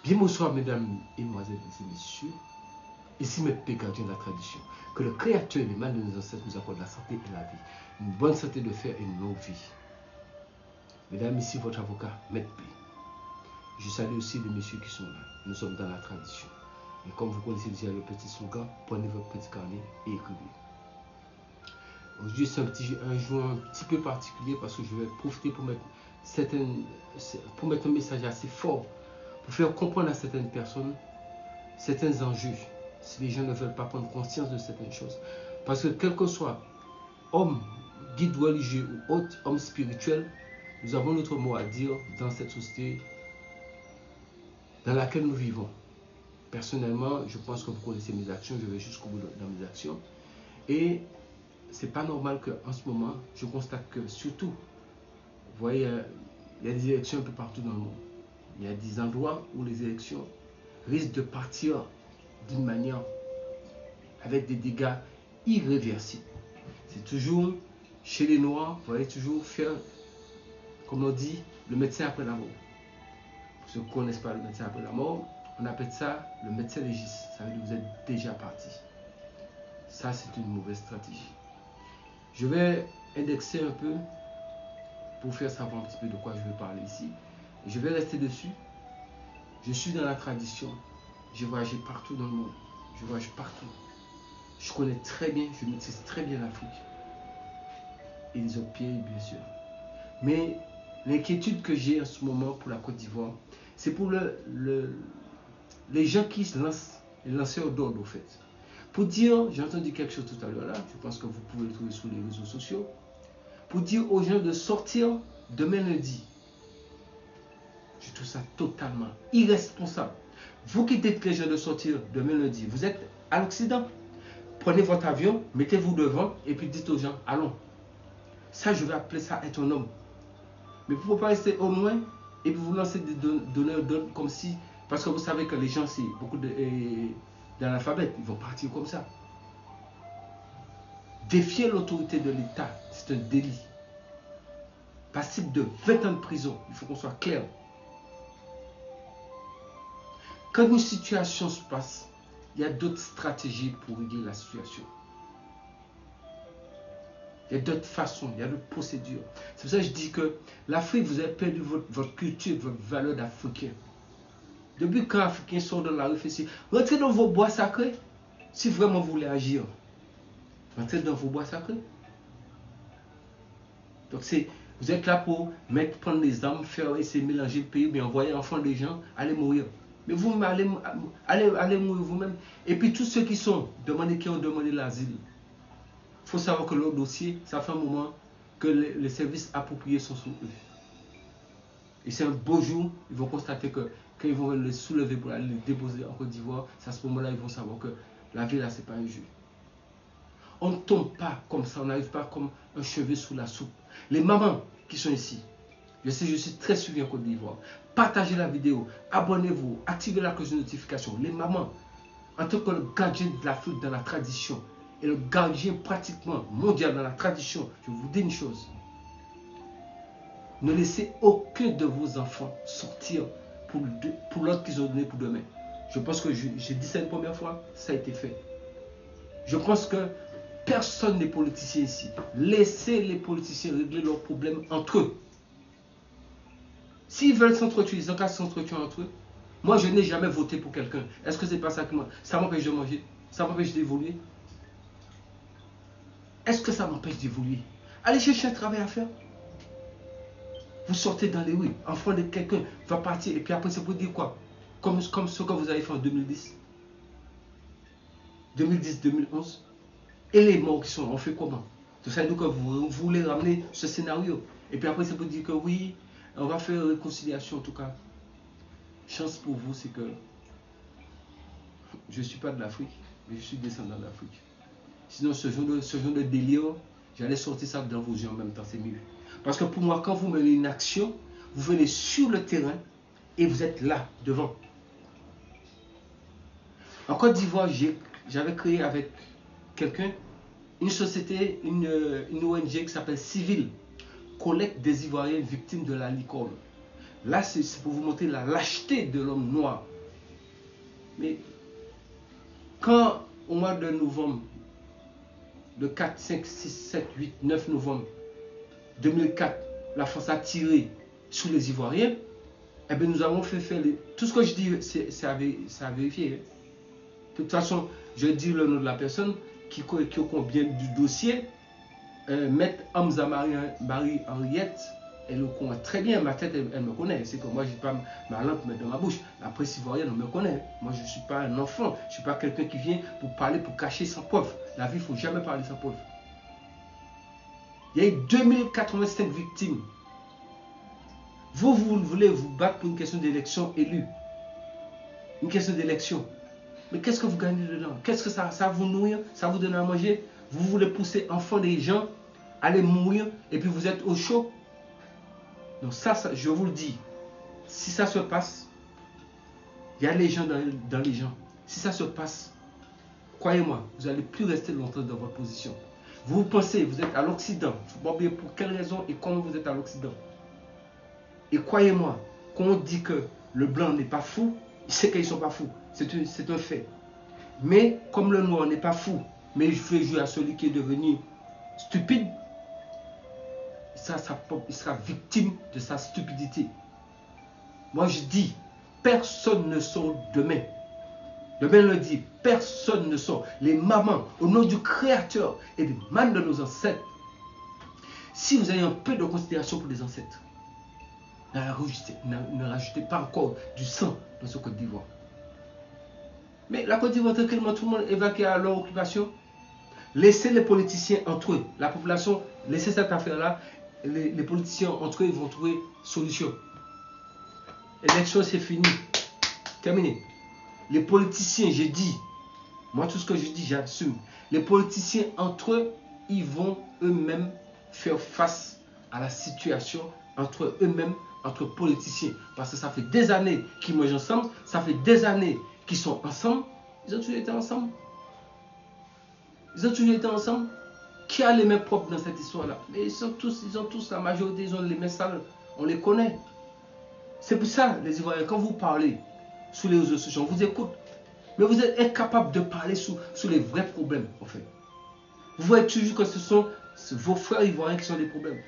Bien bonsoir, mesdames et mesdemoiselles et messieurs. Ici, Maître P, gardien de la tradition. Que le Créateur et les mains de nos ancêtres nous accordent la santé et la vie. Une bonne santé de fer et une longue vie. Mesdames, ici, votre avocat, Maître P. Je salue aussi les messieurs qui sont là. Nous sommes dans la tradition. Et comme vous connaissez déjà le petit slogan, prenez votre petit carnet et écrivez. Aujourd'hui, c'est un jour un petit peu particulier parce que je vais profiter pour mettre un message assez fort pour faire comprendre à certaines personnes certains enjeux, si les gens ne veulent pas prendre conscience de certaines choses. Parce que quel que soit homme, guide religieux ou autre homme spirituel, nous avons notre mot à dire dans cette société dans laquelle nous vivons. Personnellement, je pense que vous connaissez mes actions, je vais jusqu'au bout dans mes actions. Et c'est pas normal qu'en ce moment, je constate que surtout, vous voyez, il y a des élections un peu partout dans le monde. Il y a des endroits où les élections risquent de partir d'une manière avec des dégâts irréversibles. C'est toujours chez les Noirs, vous voyez, toujours faire, comme on dit, le médecin après la mort. Pour ceux qui ne connaissent pas le médecin après la mort, on appelle ça le médecin légiste. Ça veut dire que vous êtes déjà parti. Ça, c'est une mauvaise stratégie. Je vais indexer un peu pour faire savoir un petit peu de quoi je vais parler ici. Je vais rester dessus. Je suis dans la tradition. J'ai voyagé partout dans le monde. Je voyage partout. Je connais très bien, je maîtrise très bien l'Afrique. Et les autres pays, bien sûr. Mais l'inquiétude que j'ai en ce moment pour la Côte d'Ivoire, c'est pour les gens qui se lancent, les lanceurs d'ordre, au fait. Pour dire, j'ai entendu quelque chose tout à l'heure là, je pense que vous pouvez le trouver sur les réseaux sociaux, pour dire aux gens de sortir demain lundi. Je trouve ça totalement irresponsable. Vous qui dites les gens de sortir demain lundi, vous êtes à l'Occident. Prenez votre avion, mettez-vous devant et puis dites aux gens, allons. Ça, je vais appeler ça être un homme. Mais vous ne pouvez pas rester au loin et puis vous lancer des donneurs d'ordre comme si, parce que vous savez que les gens, c'est beaucoup d'analphabètes, ils vont partir comme ça. Défier l'autorité de l'État, c'est un délit. Passible de 20 ans de prison, il faut qu'on soit clair. Quand une situation se passe, il y a d'autres stratégies pour régler la situation. Il y a d'autres façons, il y a d'autres procédures. C'est pour ça que je dis que l'Afrique, vous avez perdu votre culture, votre valeur d'Africain. Depuis qu'un Africain sort de la réflexion, rentrez dans vos bois sacrés, si vraiment vous voulez agir. Rentrez dans vos bois sacrés. Donc vous êtes là pour prendre les armes, faire essayer de mélanger le pays, mais envoyer enfants des gens, aller mourir. Mais vous allez mourir vous-même. Et puis tous ceux qui ont demandé l'asile, il faut savoir que leur dossier, ça fait un moment que les services appropriés sont sur eux. Et c'est un beau jour, ils vont constater que quand ils vont les soulever pour aller les déposer en Côte d'Ivoire, c'est à ce moment-là ils vont savoir que la vie là, c'est pas un jeu. On ne tombe pas comme ça, on n'arrive pas comme un cheveu sous la soupe. Les mamans qui sont ici, je suis très suivi en Côte d'Ivoire. Partagez la vidéo, abonnez-vous, activez la cloche de notification. Les mamans, en tant que le gardien de l'Afrique dans la tradition, et le gardien pratiquement mondial dans la tradition, je vous dis une chose. Ne laissez aucun de vos enfants sortir pour l'autre qu'ils ont donné pour demain. Je pense que j'ai dit ça une première fois, ça a été fait. Je pense que personne n'est politicien ici. Laissez les politiciens régler leurs problèmes entre eux. S'ils veulent s'entretuer, ils ont qu'à s'entretuer entre eux. Moi, je n'ai jamais voté pour quelqu'un. Est-ce que c'est pas ça que moi, ça m'empêche de manger? Ça m'empêche d'évoluer? Est-ce que ça m'empêche d'évoluer? Allez chercher un travail à faire. Vous sortez dans les rues, enfant de quelqu'un va partir et puis après c'est pour dire quoi? Comme ce que vous avez fait en 2010. 2010-2011. Et les morts qui sont, on fait comment? Ça veut dire que vous voulez ramener ce scénario. Et puis après c'est pour dire que oui, on va faire réconciliation en tout cas. Chance pour vous, c'est que je ne suis pas de l'Afrique, mais je suis descendant de l'Afrique. Sinon, ce genre de délire, j'allais sortir ça dans vos yeux en même temps, c'est mieux. Parce que pour moi, quand vous menez une action, vous venez sur le terrain et vous êtes là, devant. En Côte d'Ivoire, j'avais créé avec quelqu'un une société, une ONG qui s'appelle Civil, collecte des Ivoiriens victimes de la licorne. Là, c'est pour vous montrer la lâcheté de l'homme noir. Mais quand au mois de novembre, le 4, 5, 6, 7, 8, 9 novembre 2004, la France a tiré sur les Ivoiriens, eh bien, nous avons fait faire tout ce que je dis, c'est à vérifier. Hein. De toute façon, je dis le nom de la personne qui combien du dossier. Maître Hamza Marie-Henriette, elle le connaît très bien, ma tête, elle me connaît. C'est que moi, je n'ai pas ma langue dans ma bouche. La presse ivoirienne, on me connaît. Moi, je ne suis pas un enfant. Je ne suis pas quelqu'un qui vient pour parler, pour cacher sans preuve. La vie, il ne faut jamais parler sans preuve. Il y a eu 2085 victimes. Vous voulez vous battre pour une question d'élection élue. Une question d'élection. Mais qu'est-ce que vous gagnez dedans? Qu'est-ce que ça vous nourrit? Ça vous donne à manger? Vous voulez pousser enfant des gens à aller mourir et puis vous êtes au chaud? Donc ça, je vous le dis, si ça se passe, il y a les gens dans les gens. Si ça se passe, croyez-moi, vous n'allez plus rester longtemps dans votre position. Vous pensez, vous êtes à l'Occident. Il ne faut pas oublier pour quelle raison et comment vous êtes à l'Occident. Et croyez-moi, quand on dit que le blanc n'est pas fou, c'est qu'ils ne sont pas fous. C'est un fait. Mais comme le noir n'est pas fou, mais il fait jouer à celui qui est devenu stupide, il sera victime de sa stupidité. Moi je dis, personne ne sort demain. Demain le dit, personne ne sort. Les mamans, au nom du Créateur et des mâles de nos ancêtres, si vous avez un peu de considération pour les ancêtres, ne rajoutez pas encore du sang dans ce Côte d'Ivoire. Mais la Côte d'Ivoire, tranquillement, tout le monde évacué à leur occupation. Laissez les politiciens entre eux. La population, laissez cette affaire-là. Les politiciens entre eux, ils vont trouver solution. L'élection, c'est fini. Terminé. Les politiciens, j'ai dit, moi tout ce que je dis, j'assume. Les politiciens entre eux, ils vont eux-mêmes faire face à la situation entre eux-mêmes, entre politiciens. Parce que ça fait des années qu'ils mangent ensemble, ça fait des années qu'ils sont ensemble. Ils ont toujours été ensemble. Ils ont toujours été ensemble. Qui a les mains propres dans cette histoire-là? Mais ils ont tous, la majorité, ils ont les mains sales. On les connaît. C'est pour ça, les Ivoiriens, quand vous parlez sous les réseaux sociaux, on vous écoute. Mais vous êtes incapable de parler sous les vrais problèmes, en fait. Vous voyez toujours que ce sont vos frères Ivoiriens qui sont des problèmes.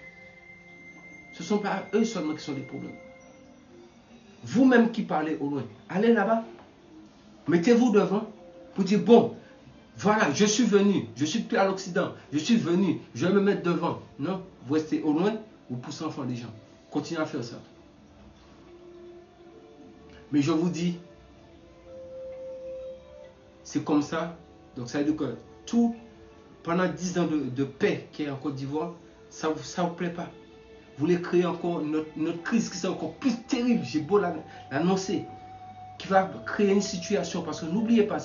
Ce ne sont pas eux seulement qui sont des problèmes. Vous-même qui parlez au loin, allez là-bas. Mettez-vous devant pour dire, bon, voilà, je suis venu, je suis plus à l'Occident, je suis venu, je vais me mettre devant. Non, vous restez au loin, vous poussez enfant des gens. Continuez à faire ça. Mais je vous dis, c'est comme ça. Donc ça veut dire que pendant 10 ans de paix qui est en Côte d'Ivoire, ça ne vous plaît pas. Vous voulez créer encore notre crise qui est encore plus terrible, j'ai beau l'annoncer, qui va créer une situation, parce que n'oubliez pas,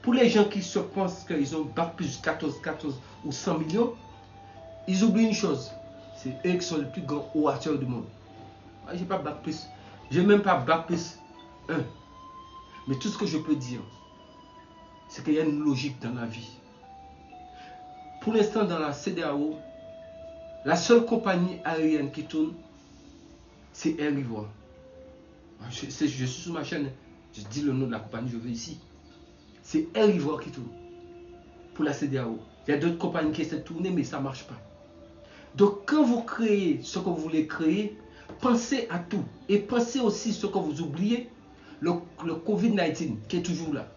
pour les gens qui se pensent qu'ils ont bac plus 14 ou 100 millions, ils oublient une chose, c'est eux qui sont les plus grands orateurs du monde. Moi, j'ai pas bac plus, j'ai même pas bac plus 1. Mais tout ce que je peux dire, c'est qu'il y a une logique dans la vie. Pour l'instant, dans la CEDEAO, la seule compagnie aérienne qui tourne, c'est Air Ivoire. Je suis sur ma chaîne, je dis le nom de la compagnie, je veux ici. C'est Air Ivoire qui tourne pour la CEDEAO. Il y a d'autres compagnies qui essaient de tourner, mais ça ne marche pas. Donc, quand vous créez ce que vous voulez créer, pensez à tout. Et pensez aussi ce que vous oubliez, le Covid-19 qui est toujours là.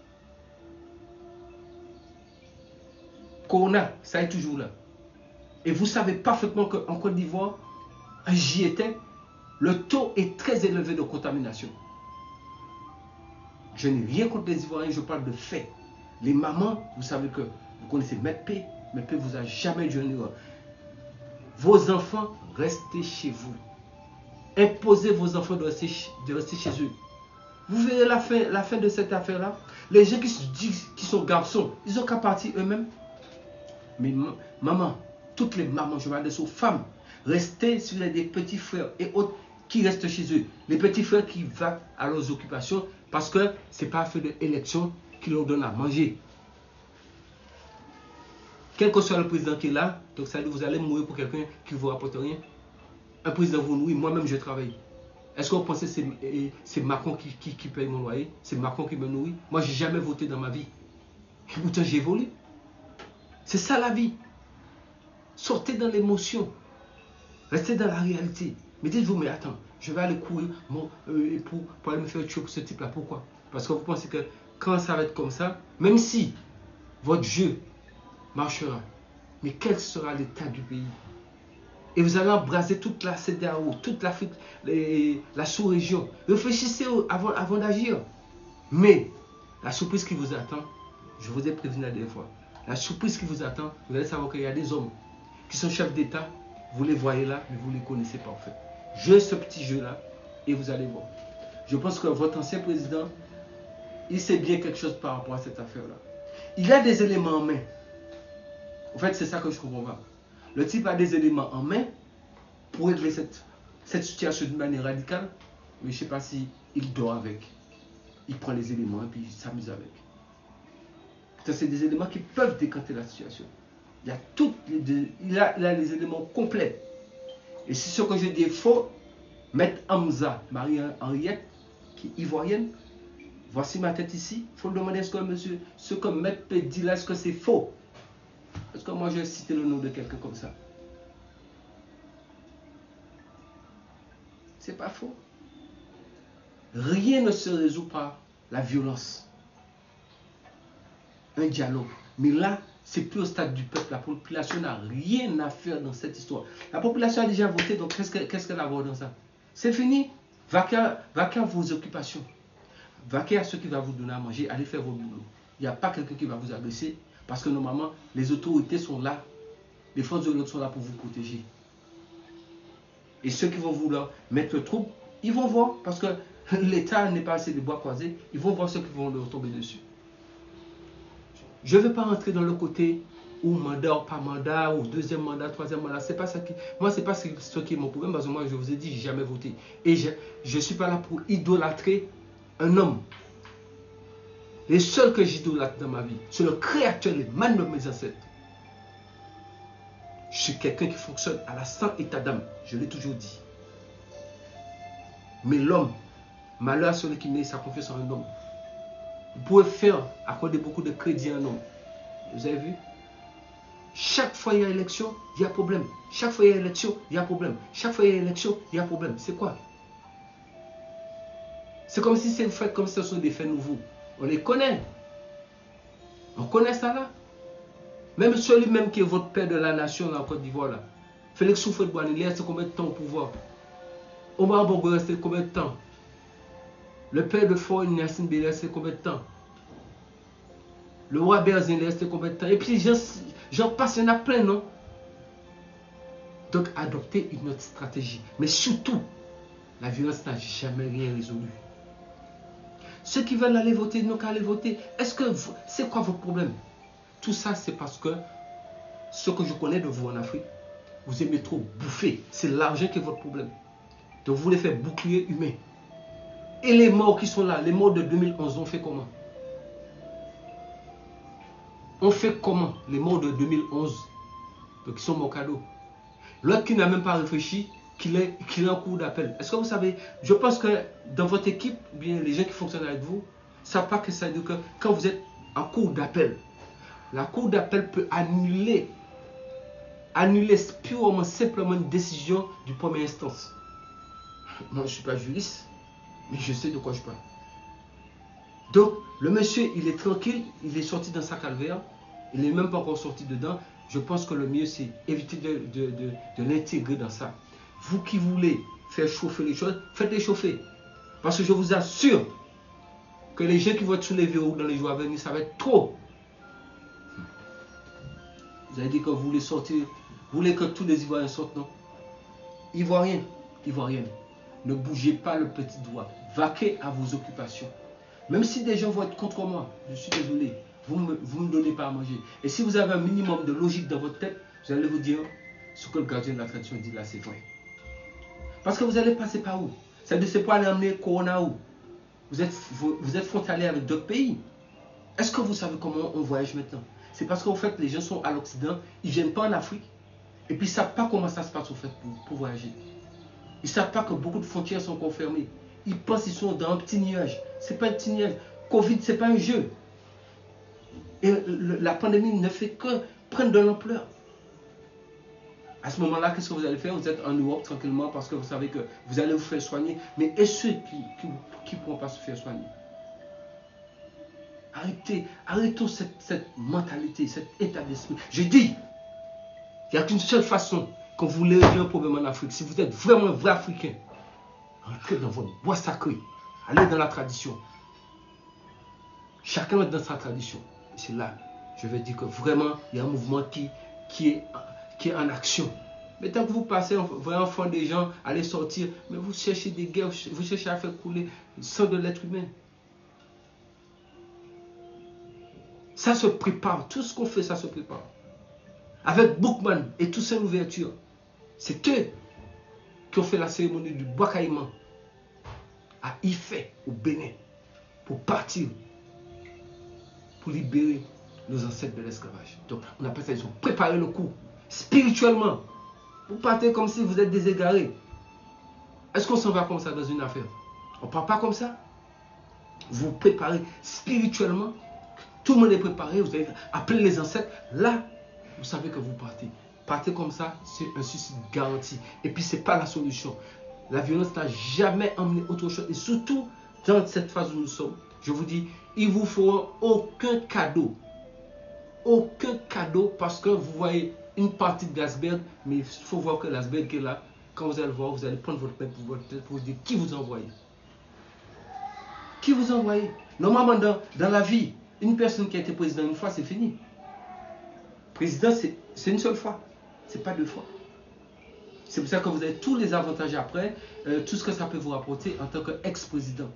Corona, ça est toujours là. Et vous savez parfaitement qu'en Côte d'Ivoire, j'y étais, le taux est très élevé de contamination. Je n'ai rien contre les Ivoiriens, je parle de faits. Les mamans, vous savez que vous connaissez Maître P. Maître P vous a jamais dit une erreur. Vos enfants, restez chez vous. Imposez vos enfants de rester chez eux. Vous verrez la fin de cette affaire-là. Les gens qui se disent qu'ils sont garçons, ils ont qu'à partir eux-mêmes. Mais maman, toutes les mamans, je m'adresse aux femmes, restez si vous avez des petits frères et autres qui restent chez eux. Les petits frères qui vont à leurs occupations parce que ce n'est pas fait d'élection qui leur donne à manger. Quel que soit le président qui est là, donc ça veut dire que vous allez mourir pour quelqu'un qui ne vous rapporte rien. Un président vous nourrit, moi-même je travaille. Est-ce que vous pensez que c'est Macron qui paye mon loyer? C'est Macron qui me nourrit? Moi, je n'ai jamais voté dans ma vie. Et pourtant, j'ai volé. C'est ça la vie. Sortez dans l'émotion. Restez dans la réalité. Mais dites-vous, mais attends, je vais aller courir pour aller me faire tuer pour ce type-là. Pourquoi? Parce que vous pensez que quand ça va être comme ça, même si votre jeu marchera, mais quel sera l'état du pays? Et vous allez embraser toute la CEDEAO, toute l'Afrique, la sous-région. Réfléchissez avant d'agir. Mais la surprise qui vous attend, je vous ai prévenu la dernière fois, la surprise qui vous attend, vous allez savoir qu'il y a des hommes qui sont chefs d'État, vous les voyez là, mais vous ne les connaissez pas en fait. Jouez ce petit jeu-là et vous allez voir. Je pense que votre ancien président, il sait bien quelque chose par rapport à cette affaire-là. Il a des éléments en main. En fait, c'est ça que je ne comprends pas. Le type a des éléments en main pour régler cette situation d'une manière radicale, mais je ne sais pas s'il dort avec. Il prend les éléments et puis il s'amuse avec. C'est des éléments qui peuvent décanter la situation. Il a les éléments complets. Et si ce que je dis est faux, Maître Hamza, Marie-Henriette, qui est ivoirienne, voici ma tête ici. Il faut demander est-ce que monsieur, ce que Maître P dit là, est-ce que c'est faux? Est-ce que moi je vais citer le nom de quelqu'un comme ça? C'est pas faux. Rien ne se résout par la violence. Un dialogue. Mais là, c'est plus au stade du peuple. La population n'a rien à faire dans cette histoire. La population a déjà voté, donc qu'est-ce qu'elle a à voir dans ça? C'est fini. Vaquez à vos occupations. Vaquez à ceux qui vont vous donner à manger. Allez faire vos boulots. Il n'y a pas quelqu'un qui va vous agresser. Parce que normalement, les autorités sont là. Les forces de l'ordre sont là pour vous protéger. Et ceux qui vont vouloir mettre le trouble, ils vont voir. Parce que l'État n'est pas assez de bois croisés. Ils vont voir ceux qui vont leur tomber dessus. Je ne veux pas rentrer dans le côté ou mandat ou pas mandat, ou deuxième mandat, troisième mandat. C'est pas ça qui... Moi, ce n'est pas ce qui est mon problème. Parce que moi, je vous ai dit, je n'ai jamais voté. Et je ne suis pas là pour idolâtrer un homme. Les seuls que j'idolâtre dans ma vie, c'est le créateur, le man de mes ancêtres. Je suis quelqu'un qui fonctionne à la 100 état d'âme. Je l'ai toujours dit. Mais l'homme, malheur à celui qui met sa confiance en un homme. Vous pouvez accorder beaucoup de crédit à un homme. Vous avez vu? Chaque fois il y a élection, il y a problème. Chaque fois il y a élection, il y a problème. Chaque fois il y a élection, il y a problème. C'est quoi? C'est comme si c'est vous faites comme si ce sont des faits nouveaux. On les connaît. On connaît ça là. Même celui-même qui est votre père de la nation là, en Côte d'Ivoire là. Félix Houphouët-Boigny, il est resté combien de temps au pouvoir? Omar Bongo est resté combien de temps? Le père de Faure Gnassingbé, il est resté combien de temps? Le roi Berzin, il est resté combien de temps? Et puis j'en passe, il y en a plein, non? Donc adoptez une autre stratégie. Mais surtout, la violence n'a jamais rien résolu. Ceux qui veulent aller voter n'ont qu'à aller voter. Est-ce que c'est quoi votre problème? Tout ça, c'est parce que ce que je connais de vous en Afrique, vous aimez trop bouffer. C'est l'argent qui est votre problème. Donc vous voulez faire bouclier humain. Et les morts qui sont là, les morts de 2011, on fait comment? On fait comment? Les morts de 2011, donc ils sont morts cadeau. L'autre qui n'a même pas réfléchi, qu'il est en cours d'appel. Est-ce que vous savez, je pense que dans votre équipe, bien les gens qui fonctionnent avec vous, ne savent pas que ça veut dire que quand vous êtes en cours d'appel, la cour d'appel peut annuler purement, simplement une décision du première instance. Moi, je ne suis pas juriste, mais je sais de quoi je parle. Donc, le monsieur, il est tranquille, il est sorti dans sa calvaire, il n'est même pas encore sorti dedans. Je pense que le mieux, c'est éviter de l'intégrer dans ça. Vous qui voulez faire chauffer les choses, faites-les chauffer. Parce que je vous assure que les gens qui vont être sous les verrous dans les jours à venir, ça va être trop. Vous avez dit que vous voulez sortir, vous voulez que tous les Ivoiriens sortent, non? Ivoiriens, Ivoiriennes, ne bougez pas le petit doigt. Vaquez à vos occupations. Même si des gens vont être contre moi, je suis désolé, vous me donnez pas à manger. Et si vous avez un minimum de logique dans votre tête, vous allez vous dire, ce que le gardien de la tradition dit là, c'est vrai. Parce que vous allez passer par où? C'est pour aller amener Corona où? Vous êtes frontalier avec d'autres pays. Est-ce que vous savez comment on voyage maintenant? C'est parce qu'en fait, les gens sont à l'Occident, ils ne viennent pas en Afrique, et puis ils ne savent pas comment ça se passe au fait pour voyager. Ils ne savent pas que beaucoup de frontières sont confirmées. Ils pensent qu'ils sont dans un petit nuage. Ce n'est pas un petit nuage. Covid, ce n'est pas un jeu. Et la pandémie ne fait que prendre de l'ampleur. À ce moment-là, qu'est-ce que vous allez faire? Vous êtes en Europe tranquillement parce que vous savez que vous allez vous faire soigner. Mais et ceux qui ne pourront pas se faire soigner? Arrêtons cette mentalité, cet état d'esprit. Je dis, il n'y a qu'une seule façon quand vous voulez régler un problème en Afrique. Si vous êtes vraiment un vrai Africain, entrez dans votre bois sacré. Allez dans la tradition. Chacun est dans sa tradition. C'est là, je vais dire que vraiment, il y a un mouvement qui est en action. Mais tant que vous passez, vous voyez enfant des gens aller sortir, mais vous cherchez des guerres, vous cherchez à faire couler le sang de l'être humain. Ça se prépare. Tout ce qu'on fait, ça se prépare. Avec Boukman et tous ces ouvertures, c'est eux qui ont fait la cérémonie du bois caïman à Ifé, au Bénin, pour partir, pour libérer nos ancêtres de l'esclavage. Donc, on appelle ça, ils ont préparé le coup. Spirituellement, vous partez comme si vous êtes des égarés. Est-ce qu'on s'en va comme ça dans une affaire? On ne part pas comme ça. Vous vous préparez spirituellement. Tout le monde est préparé, vous avez appelé les ancêtres. Là, vous savez que vous partez. Partez comme ça, c'est un suicide garanti. Et puis, ce n'est pas la solution. La violence n'a jamais emmené autre chose. Et surtout, dans cette phase où nous sommes, je vous dis, il ne vous faut aucun cadeau. Aucun cadeau parce que vous voyez une partie de l'iceberg, mais il faut voir que l'iceberg est là. Quand vous allez le voir, vous allez prendre votre tête pour vous dire qui vous envoie. Qui vous envoie? Normalement, dans la vie, une personne qui a été président une fois, c'est fini. Président, c'est une seule fois. Ce n'est pas deux fois. C'est pour ça que vous avez tous les avantages après, tout ce que ça peut vous rapporter en tant qu'ex-président.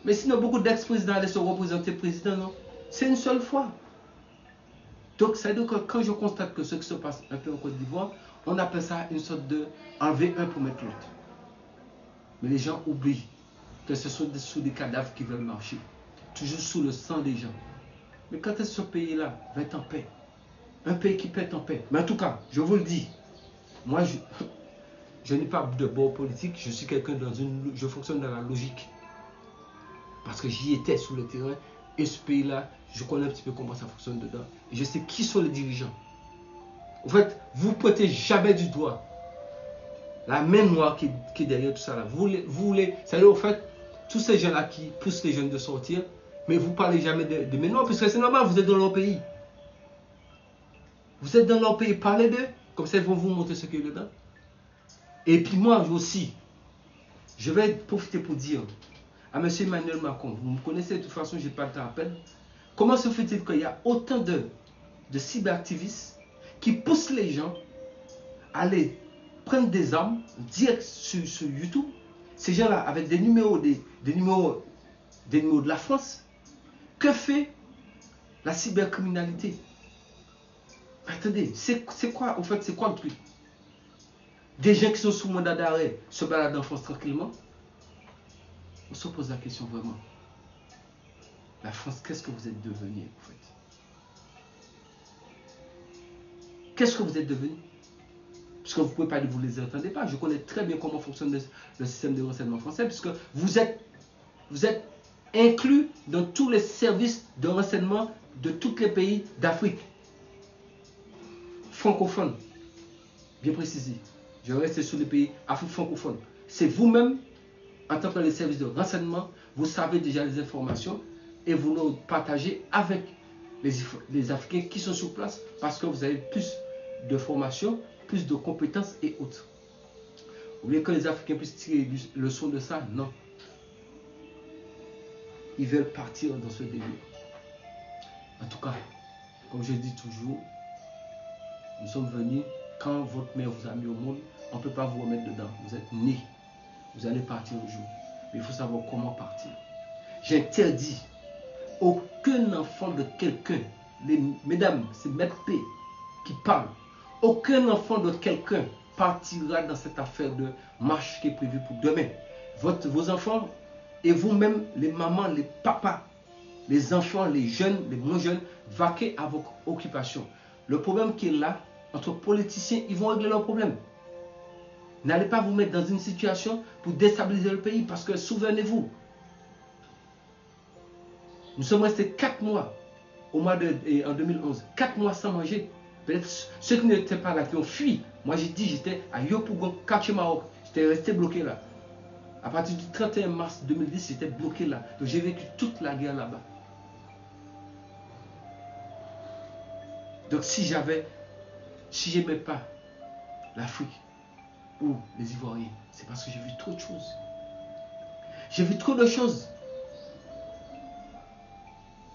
Mais sinon, beaucoup d'ex-présidents allaient se représenter président, non? C'est une seule fois. Donc, ça veut dire que quand je constate que ce qui se passe un peu en Côte d'Ivoire, on appelle ça une sorte de enlever un pour mettre l'autre. Mais les gens oublient que ce sont sous des cadavres qui veulent marcher. Toujours sous le sang des gens. Mais quand est-ce que ce pays-là va être en paix? Un pays qui peut être en paix. Mais en tout cas, je vous le dis, moi, je n'ai pas de bord politique. Je suis quelqu'un je fonctionne dans la logique. Parce que j'y étais sur le terrain. Et ce pays-là, je connais un petit peu comment ça fonctionne dedans. Et je sais qui sont les dirigeants. En fait, vous ne pointez jamais du doigt la main noire qui est derrière tout ça là. Vous voulez, c'est-à-dire, en fait, tous ces gens-là qui poussent les jeunes de sortir, mais vous ne parlez jamais de main noire, parce que c'est normal, vous êtes dans leur pays. Vous êtes dans leur pays, parlez d'eux, comme ça ils vont vous montrer ce qu'il y a dedans. Et puis moi aussi, je vais profiter pour dire à M. Emmanuel Macron, vous me connaissez de toute façon, je n'ai pas le temps à peine. Comment se fait-il qu'il y a autant de cyberactivistes qui poussent les gens à aller prendre des armes direct sur YouTube? Ces gens-là, avec des numéros de la France, que fait la cybercriminalité? Attendez, c'est quoi, en fait, c'est quoi le truc? Des gens qui sont sous mandat d'arrêt se baladent en France tranquillement? On se pose la question vraiment. La France, qu'est-ce que vous êtes devenu en fait? Qu'est-ce que vous êtes devenu? Parce que vous ne pouvez pas dire, vous ne les entendez pas. Je connais très bien comment fonctionne le système de renseignement français, puisque vous êtes inclus dans tous les services de renseignement de tous les pays d'Afrique francophones. Bien précisé. Je vais rester sur les pays Afrique francophone. C'est vous-même, en tant que les services de renseignement, vous savez déjà les informations et vous les partagez avec les Africains qui sont sur place parce que vous avez plus de formation, plus de compétences et autres. Vous voulez que les Africains puissent tirer le son de ça? Non. Ils veulent partir dans ce délire. En tout cas, comme je dis toujours, nous sommes venus, quand votre mère vous a mis au monde, on ne peut pas vous remettre dedans. Vous êtes nés. Vous allez partir un jour. Mais il faut savoir comment partir. J'interdis aucun enfant de quelqu'un, mesdames, c'est Maître P qui parle, aucun enfant de quelqu'un partira dans cette affaire de marche qui est prévue pour demain. Vos enfants et vous-même, les mamans, les papas, les enfants, les jeunes, les moins jeunes, vaquez à vos occupations. Le problème qui est là, entre politiciens, ils vont régler leurs problèmes. N'allez pas vous mettre dans une situation pour déstabiliser le pays, parce que souvenez-vous, nous sommes restés 4 mois en 2011, 4 mois sans manger. Peut-être ceux qui n'étaient pas là, qui ont fui. Moi j'ai dit, j'étais à Yopougon, quartier Maroc. J'étais resté bloqué là. À partir du 31 mars 2010, j'étais bloqué là. Donc j'ai vécu toute la guerre là-bas. Donc si j'aimais pas l'Afrique ou les Ivoiriens, c'est parce que j'ai vu trop de choses. J'ai vu trop de choses.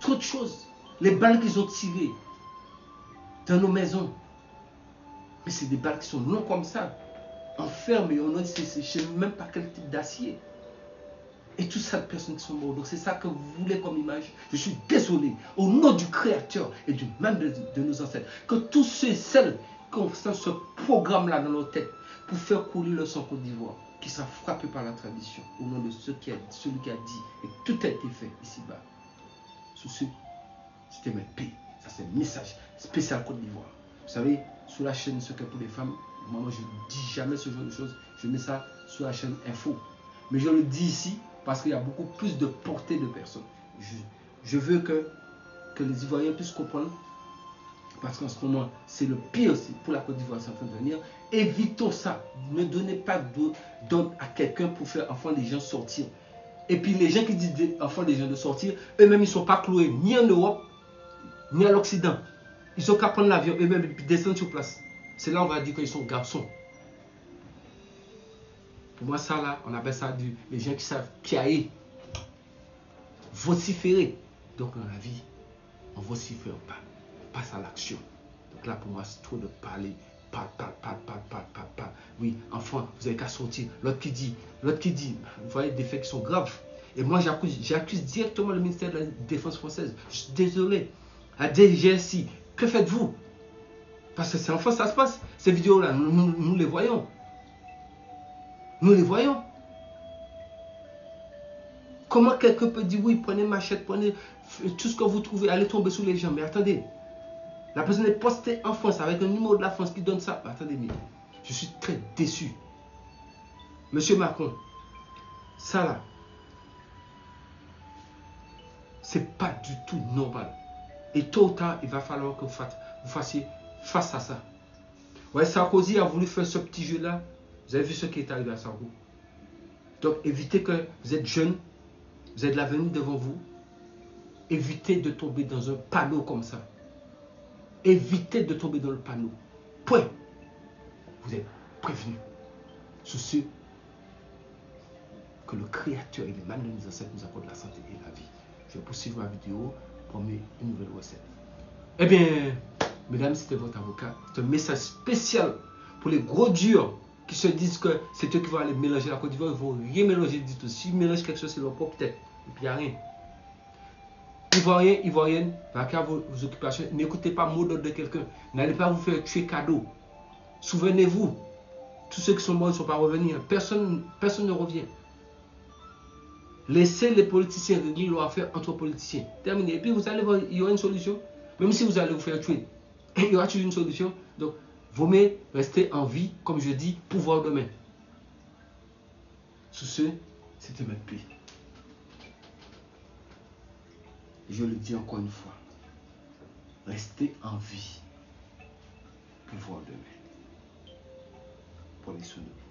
Trop de choses. Les balles qu'ils ont tirées dans nos maisons. Mais c'est des balles qui sont longues comme ça. Enfermées. On a dit, je ne sais même pas quel type d'acier. Et tout ça de personnes qui sont mortes. Donc c'est ça que vous voulez comme image. Je suis désolé. Au nom du Créateur et du même de nos ancêtres. Que tous ceux et celles qui ont ce programme-là dans leur tête pour faire couler le sang Côte d'Ivoire, qui sera frappé par la tradition, au nom de celui qui a dit, et tout a été fait ici-bas. Sous ce, c'était mes paix. Ça c'est un message spécial Côte d'Ivoire. Vous savez, sur la chaîne Secret pour les femmes, moi je ne dis jamais ce genre de choses. Je mets ça sur la chaîne Info. Mais je le dis ici parce qu'il y a beaucoup plus de portée de personnes. Je veux que les Ivoiriens puissent comprendre, parce qu'en ce moment, c'est le pire aussi pour la Côte d'Ivoire, c'est en train de venir. Évitons ça. Ne donnez pas d'ordre à quelqu'un pour faire enfant des gens sortir. Et puis les gens qui disent enfants des gens de sortir, eux-mêmes, ils ne sont pas cloués ni en Europe, ni à l'Occident. Ils ont qu'à prendre l'avion eux-mêmes et puis descendre sur place. C'est là on va dire qu'ils sont garçons. Pour moi, ça là, on appelle ça les gens qui savent piailler, vociférer. Donc dans la vie, on ne vocifère pas. On passe à l'action. Donc là, pour moi, c'est trop de parler. Parle. Oui, enfant, vous avez qu'à sortir. L'autre qui dit, vous voyez des faits qui sont graves. Et moi, j'accuse directement le ministère de la Défense française. Je suis désolé. La DGSI, que faites-vous? Parce que c'est en France ça se passe. Ces vidéos-là, nous les voyons. Nous les voyons. Comment quelqu'un peut dire oui, prenez machette, prenez tout ce que vous trouvez, allez tomber sous les gens. Mais attendez, la personne est postée en France avec un numéro de la France qui donne ça. Attendez, mais je suis très déçu. Monsieur Macron, ça là, c'est pas du tout normal. Et tôt ou tard, il va falloir que vous fassiez face à ça. Ouais, Sarkozy a voulu faire ce petit jeu-là. Vous avez vu ce qui est arrivé à Sarkozy. Donc, évitez que vous êtes jeune, vous avez de l'avenir devant vous. Évitez de tomber dans un panneau comme ça. Évitez de tomber dans le panneau. Point. Vous êtes prévenus. Sur ce, que le Créateur et les mains de nos ancêtres nous accordent la santé et la vie. Je vais poursuivre ma vidéo pour une nouvelle recette. Eh bien, mesdames, c'était votre avocat. C'est un message spécial pour les gros durs qui se disent que c'est eux qui vont aller mélanger la Côte d'Ivoire. Ils vont rien mélanger du tout. S'ils mélangent quelque chose, c'est leur propre tête. Et puis il n'y a rien. Ivoiriens, Ivoiriennes, vaquez à vos occupations. N'écoutez pas mot d'ordre de quelqu'un. N'allez pas vous faire tuer cadeau. Souvenez-vous, tous ceux qui sont morts ne sont pas revenus. Personne ne revient. Laissez les politiciens régler leur affaire entre politiciens. Terminé. Et puis vous allez voir, il y aura une solution. Même si vous allez vous faire tuer, il y aura toujours une solution. Donc, vaut mieux rester en vie, comme je dis, pour voir demain. Sous ce, c'était ma paix. Je le dis encore une fois. Restez en vie pour voir demain. Prenez soin de vous.